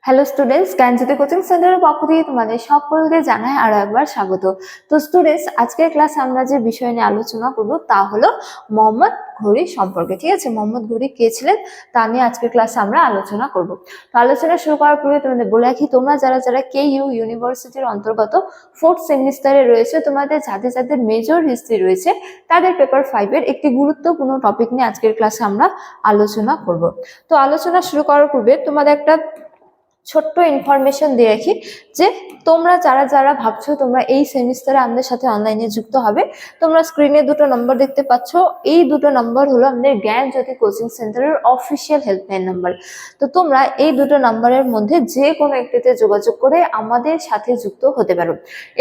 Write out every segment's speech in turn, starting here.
Hello students, জ্ঞানজ্যোতি coaching সেন্টারের পক্ষ থেকে তোমাদের সকলকে জানাই আরো একবার স্বাগত। তো স্টুডেন্টস, আজকের ক্লাসে আমরা যে বিষয় নিয়ে আলোচনা করব তা হলো মোহাম্মদ ঘুরি সম্পর্কে। ঠিক আছে, মোহাম্মদ ঘুরি কে ছিলেন তা নিয়ে আজকের ক্লাসে আমরা আলোচনা করব। তো আলোচনা শুরু করার পূর্বে তোমাদের বলে রাখি, তোমরা যারা যারা কেইউ ইউনিভার্সিটির অন্তর্গত 4th সেমিস্টারে রয়েছে, তোমাদের যাদের যাদের মেজর হিস্ট্রি রয়েছে তাদের পেপার 5 এর একটি গুরুত্বপূর্ণ টপিক নিয়ে আজকের ক্লাসে আমরা আলোচনা করব। তো আলোচনা শুরু করার পূর্বে তোমাদের একটা ছোট্ট ইনফরমেশন দিয়ে রাখি যে তোমরা যারা যারা ভাবছো তোমরা এই সেমিস্টারে আমাদের সাথে অনলাইনে যুক্ত হবে, তোমরা স্ক্রিনে দুটো নম্বর দেখতে পাচ্ছ। এই দুটো নম্বর হলো আমাদের জ্ঞানজ্যোতি কোচিং সেন্টারের অফিসিয়াল হেল্পলাইন নাম্বার। তো তোমরা এই দুটো নম্বরের মধ্যে যে কোনো একটিতে যোগাযোগ করে আমাদের সাথে যুক্ত হতে পারো।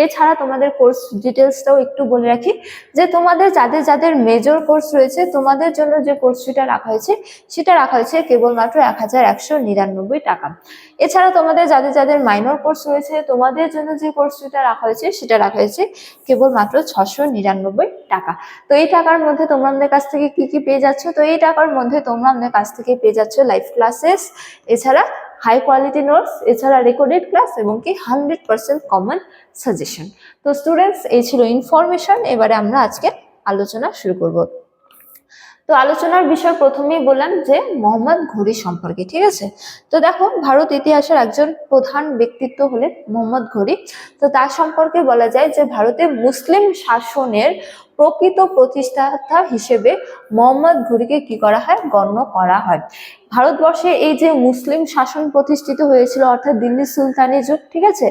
এছাড়া তোমাদের কোর্স ডিটেলসটাও একটু বলে রাখি যে তোমাদের যাদের যাদের মেজর কোর্স রয়েছে তোমাদের জন্য যে কোর্স ফিটা রাখা হয়েছে সেটা রাখা হয়েছে কেবলমাত্র 1199 টাকা। এছাড়া তোমাদের যাদের যাদের মাইনর কোর্স রয়েছে তোমাদের জন্য যে কোর্স ফিটা রাখা হয়েছে সেটা রাখা হয়েছে কেবলমাত্র 699 টাকা। তো এই টাকার মধ্যে তোমরা আমাদের কাছ থেকে কি কি পেয়ে যাচ্ছ? তো এই টাকার মধ্যে তোমরা আমাদের কাছ থেকে পেয়ে যাচ্ছ লাইভ ক্লাসেস, এছাড়া হাই কোয়ালিটি নোটস, এছাড়া রেকর্ডেড ক্লাস এবং কি 100% কমন সাজেশন। তো স্টুডেন্টস, এই ছিল ইনফরমেশন। এবারে আমরা আজকে আলোচনা শুরু করব। তো আলোচনার বিষয় প্রথমেই বললাম যে মোহাম্মদ ঘুরি সম্পর্কে। ঠিক আছে, তো দেখো ভারত ইতিহাসের একজন প্রধান ব্যক্তিত্ব হলেন মোহাম্মদ ঘুরি। তো তার সম্পর্কে বলা যায় যে ভারতে মুসলিম শাসনের প্রকৃত প্রতিষ্ঠাতা হিসেবে মোহাম্মদ ঘুরিকে কি করা হয়, গণ্য করা হয়। ভারতবর্ষে এই যে মুসলিম শাসন প্রতিষ্ঠিত হয়েছিল অর্থাৎ দিল্লি সুলতানি যুগ, ঠিক আছে,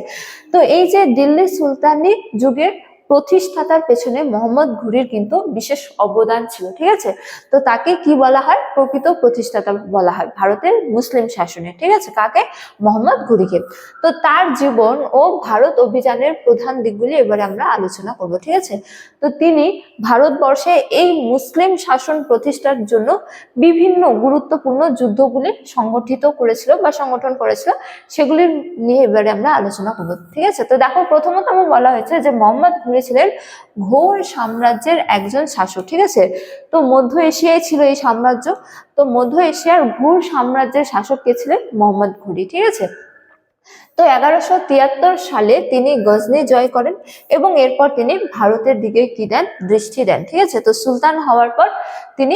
তো এই যে দিল্লি সুলতানি যুগের প্রতিষ্ঠাতার পেছনে মোহাম্মদ ঘুরির কিন্তু বিশেষ অবদান ছিল। ঠিক আছে, তো তাকে কি বলা হয়, প্রকৃত প্রতিষ্ঠাতা বলা হয় ভারতের মুসলিম শাসনে। ঠিক আছে, কাকে? মোহাম্মদ ঘুরিকে। তো তার জীবন ও ভারত অভিযানের প্রধান দিকগুলি এবারে আমরা আলোচনা করব। ঠিক আছে, তো তিনি ভারতবর্ষে এই মুসলিম শাসন প্রতিষ্ঠার জন্য বিভিন্ন গুরুত্বপূর্ণ যুদ্ধগুলি সংগঠিত করেছিল বা সংগঠন করেছিল, সেগুলি নিয়ে এবারে আমরা আলোচনা করব। ঠিক আছে, তো দেখো প্রথমত আমার বলা হয়েছে যে মোহাম্মদ ঘুরি ছিলেন ঘোর সাম্রাজ্যের একজন শাসক। ঠিক আছে, তো মধ্য এশিয়ায় ছিল এই সাম্রাজ্য। তো মধ্য এশিয়ার ঘুর সাম্রাজ্যের শাসক কে ছিলেন? মোহাম্মদ ঘুরি। ঠিক আছে, তো 1173 সালে তিনি গজনি জয় করেন এবং এরপর তিনি ভারতের দিকে কি দেন, দৃষ্টি দেন। ঠিক আছে, তো সুলতান হওয়ার পর তিনি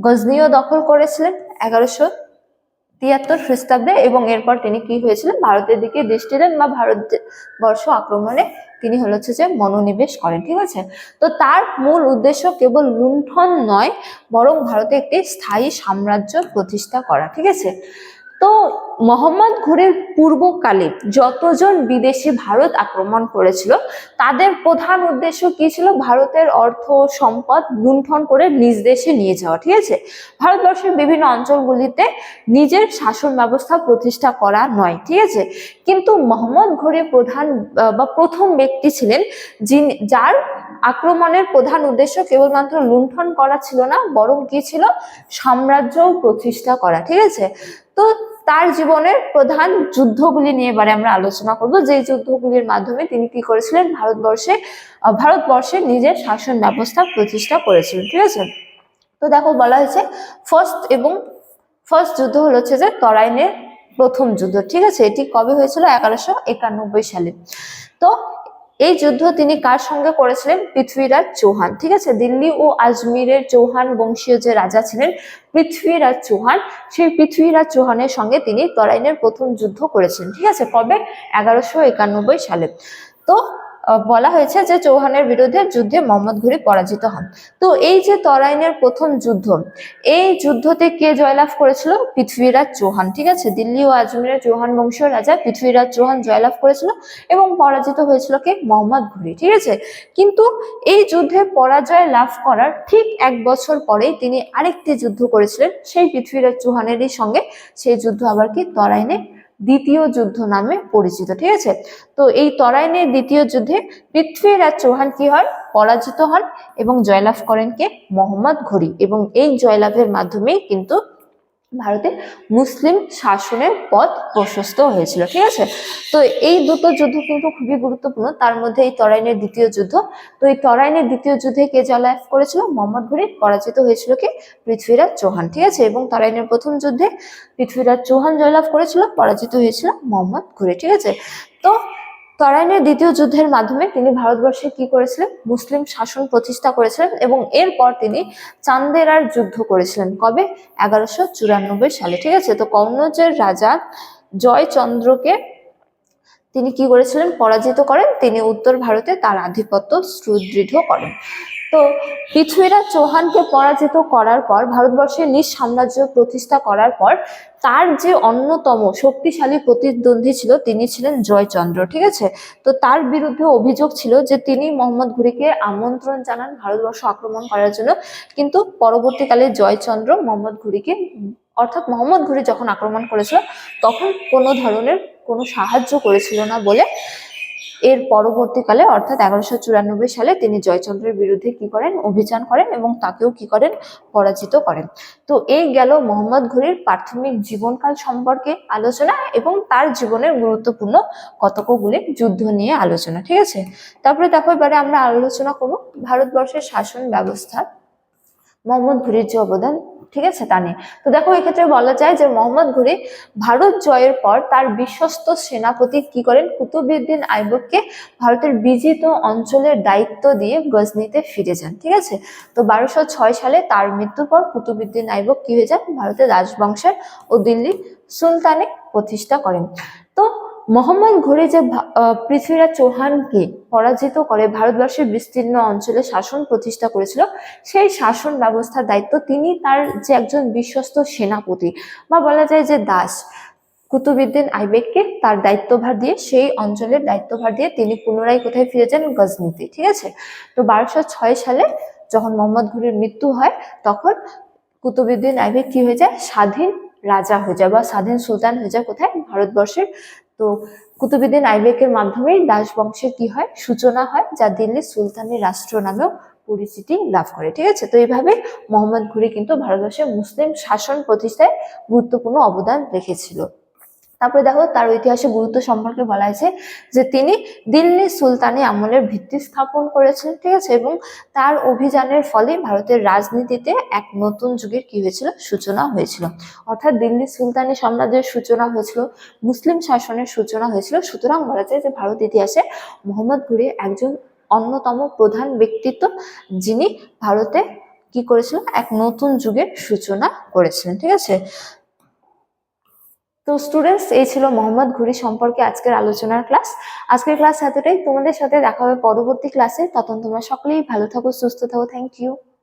গজনিও দখল করেছিলেন 1173 খ্রিস্টাব্দে এবং এরপর তিনি কি হয়েছিলেন, ভারতের দিকে দৃষ্টি দেন বা ভারতবর্ষ আক্রমণে তিনি হচ্ছে যে মনোনিবেশ করেন। ঠিক আছে, তো তার মূল উদ্দেশ্য কেবল লুণ্ঠন নয়, বরং ভারতে একটি স্থায়ী সাম্রাজ্য প্রতিষ্ঠা করা। ঠিক আছে, তো মোহাম্মদ ঘুরির পূর্বকালে যতজন বিদেশি ভারত আক্রমণ করেছিল তাদের প্রধান উদ্দেশ্য কি ছিল? ভারতের অর্থ সম্পদ লুণ্ঠন করে নিজ দেশে নিয়ে যাওয়া। ঠিক আছে, ভারতবর্ষের বিভিন্ন অঞ্চলগুলিতে নিজের শাসন ব্যবস্থা প্রতিষ্ঠা করা নয়। ঠিক আছে, কিন্তু মোহাম্মদ ঘুরি প্রথম ব্যক্তি ছিলেন যার আক্রমণের প্রধান উদ্দেশ্য কেবলমাত্র লুণ্ঠন করা ছিল না, বরং কি ছিল, সাম্রাজ্য প্রতিষ্ঠা করা। ঠিক আছে, তো তার জীবনের প্রধান যুদ্ধগুলি নিয়ে এবারে আমরা আলোচনা করব, যে যুদ্ধগুলির মাধ্যমে তিনি কি করেছিলেন, ভারতবর্ষে নিজের শাসন ব্যবস্থা প্রতিষ্ঠা করেছিলেন। ঠিক আছে, তো দেখো বলা হয়েছে ফার্স্ট যুদ্ধ হচ্ছে যে তরাইনের প্রথম যুদ্ধ। ঠিক আছে, এটি কবে হয়েছিল? 1191 সালে। তো এই যুদ্ধ তিনি কার সঙ্গে করেছিলেন? পৃথ্বীরাজ চৌহান। ঠিক আছে, দিল্লি ও আজমিরের চৌহান বংশীয় যে রাজা ছিলেন পৃথ্বীরাজ চৌহান, সেই পৃথ্বীরাজ চৌহানের সঙ্গে তিনি তরাইনের প্রথম যুদ্ধ করেছিলেন। ঠিক আছে, কবে? 1191 সালে। তো বলা হয়েছে যে চৌহানের বিরুদ্ধে যুদ্ধে মোহাম্মদ ঘুরি পরাজিত হন। তো এই যে তরাইনের প্রথম যুদ্ধ, এই যুদ্ধতে কে জয়লাভ করেছিল? পৃথ্বীরাজ চৌহান। ঠিক আছে, দিল্লি ও আজমিরের চৌহান বংশীয় রাজা পৃথ্বীরাজ চৌহান জয়লাভ করেছিল এবং পরাজিত হয়েছিল কে? মোহাম্মদ ঘুরি। ঠিক আছে, কিন্তু এই যুদ্ধে পরাজয় লাভ করার ঠিক 1 বছর পরেই তিনি আরেকটি যুদ্ধ করেছিলেন সেই পৃথ্বীরাজ চৌহানেরই সঙ্গে। সেই যুদ্ধ আবার কি? তরাইনে দ্বিতীয় যুদ্ধ নামে পরিচিত। ঠিক আছে, তো এই তরাইনের দ্বিতীয় যুদ্ধে পৃথ্বীরাজ চৌহান কি হন? পরাজিত হন এবং জয়লাভ করেন কে? মোহাম্মদ ঘুরি। এবং এই জয়লাভের মাধ্যমেই কিন্তু ভারতে মুসলিম শাসনের পথ প্রশস্ত হয়েছিল। ঠিক আছে, তো এই দুটো যুদ্ধ কিন্তু খুবই গুরুত্বপূর্ণ। তার মধ্যে এই তরাইনের দ্বিতীয় যুদ্ধ, তো এই তরাইনের দ্বিতীয় যুদ্ধে কে জয়লাভ করেছিল? মোহাম্মদ ঘুরি। পরাজিত হয়েছিল কে? পৃথ্বীরাজ চৌহান। ঠিক আছে, এবং তরাইনের প্রথম যুদ্ধে পৃথ্বীরাজ চৌহান জয়লাভ করেছিল, পরাজিত হয়েছিল মোহাম্মদ ঘুরি। ঠিক আছে, তো তরাইনের দ্বিতীয় যুদ্ধের মাধ্যমে তিনি ভারতবর্ষে কি করেছিলেন? মুসলিম শাসন প্রতিষ্ঠা করেছিলেন, এবং এরপর তিনি চান্দেরার যুদ্ধ করেছিলেন। কবে? 1194 সালে। ঠিক আছে, তো কনৌজের রাজা জয়চন্দ্রকে তিনি কি করেছিলেন? পরাজিত করেন। তিনি উত্তর ভারতে তার আধিপত্য সুদৃঢ় করেন। তো পৃথ্বীরাজ চৌহানকে পরাজিত করার পর, ভারতবর্ষের নিজ সাম্রাজ্য প্রতিষ্ঠা করার পর, তার যে অন্যতম শক্তিশালী প্রতিদ্বন্দ্বী ছিল তিনি ছিলেন জয়চন্দ্র। ঠিক আছে, তো তার বিরুদ্ধে অভিযোগ ছিল যে তিনি মোহাম্মদ ঘুরিকে আমন্ত্রণ জানান ভারতবর্ষ আক্রমণ করার জন্য, কিন্তু পরবর্তীকালে জয়চন্দ্র মোহাম্মদ ঘুরিকে, অর্থাৎ মোহাম্মদ ঘুরি যখন আক্রমণ করেছিল তখন কোনো ধরনের কোনো সাহায্য করেছিল না বলে এর পরবর্তীকালে অর্থাৎ 1194 সালে তিনি জয়চন্দ্রের বিরুদ্ধে কি করেন? অভিযান করেন এবং তাকেও কি করেন? পরাজিত করেন। তো এই গেল মোহাম্মদ ঘুরির প্রাথমিক জীবনকাল সম্পর্কে আলোচনা এবং তার জীবনের গুরুত্বপূর্ণ কতকগুলি যুদ্ধ নিয়ে আলোচনা। ঠিক আছে, তারপরে দেখো এবারে আমরা আলোচনা করব ভারতবর্ষের শাসন ব্যবস্থা মোহাম্মদ ঘুরির যে অবদান, ঠিক আছে, তা নিয়ে। তো দেখো এক্ষেত্রে বলা যায় যে মোহাম্মদ ঘুরি ভারত জয়ের পর তার বিশ্বস্ত সেনাপতি কি করেন? কুতুবউদ্দিন আইবককে ভারতের বিজিত অঞ্চলের দায়িত্ব দিয়ে গজনিতে ফিরে যান। ঠিক আছে, তো 1206 সালে তার মৃত্যুর পর কুতুবউদ্দিন আইবক কি হয়ে যান? ভারতের রাজবংশের ও দিল্লি সুলতানে প্রতিষ্ঠা করেন। তো মোহাম্মদ ঘুরি যে পৃথ্বীরাজ চৌহানকে পরাজিত করে ভারতবর্ষের বিস্তীর্ণ অঞ্চলে শাসন প্রতিষ্ঠা করেছিল, সেই শাসন ব্যবস্থার দায়িত্ব তিনি তার যে একজন বিশ্বস্ত সেনাপতি বা বলা যায় যে দাস কুতুবউদ্দিন আইবেককে তার দায়িত্বভার দিয়ে, সেই অঞ্চলের দায়িত্বভার দিয়ে তিনি পুনরায় কোথায় ফিরে যান? গজনিতে। ঠিক আছে, তো 1206 সালে যখন মোহাম্মদ ঘুরির মৃত্যু হয় তখন কুতুবউদ্দিন আইবেক কি হয়ে যায়? স্বাধীন রাজা হয়ে যায় বা স্বাধীন সুলতান হয়ে যায়। কোথায়? ভারতবর্ষের। তো কুতুবউদ্দিন আইবেকের মাধ্যমেই দাস বংশের কি হয়? সূচনা হয়, যা দিল্লি সুলতানি রাষ্ট্র নামেও পরিচিতি লাভ করে। ঠিক আছে, তো এইভাবে মোহাম্মদ ঘুরি কিন্তু ভারতবর্ষের মুসলিম শাসন প্রতিষ্ঠায় গুরুত্বপূর্ণ অবদান রেখেছিল। তারপরে দেখো তার ঐতিহাসিক গুরুত্ব সম্পর্কে বলা হয়েছে যে তিনি দিল্লি সুলতানি আমলের ভিত্তি স্থাপন করেছিলেন। ঠিক আছে, এবং তার অভিযানের ফলে ভারতের রাজনীতিতে এক নতুন যুগের কি হয়েছিল? সূচনা হয়েছিল। অর্থাৎ দিল্লি সুলতানি সাম্রাজ্যের সূচনা হয়েছিল, মুসলিম শাসনের সূচনা হয়েছিল। সুতরাং বলা যায় যে ভারত ইতিহাসে মোহাম্মদ ঘুরি একজন অন্যতম প্রধান ব্যক্তিত্ব, যিনি ভারতে কি করেছিলেন? এক নতুন যুগের সূচনা করেছিলেন। ঠিক আছে, তো স্টুডেন্টস, এই ছিল মোহাম্মদ ঘুরি সম্পর্কে আজকের আলোচনার ক্লাস। আজকের ক্লাস এতটাই। তোমাদের সাথে দেখা হবে পরবর্তী ক্লাসে। তখন তোমরা সকলেই ভালো থাকো, সুস্থ থাকো। Thank you.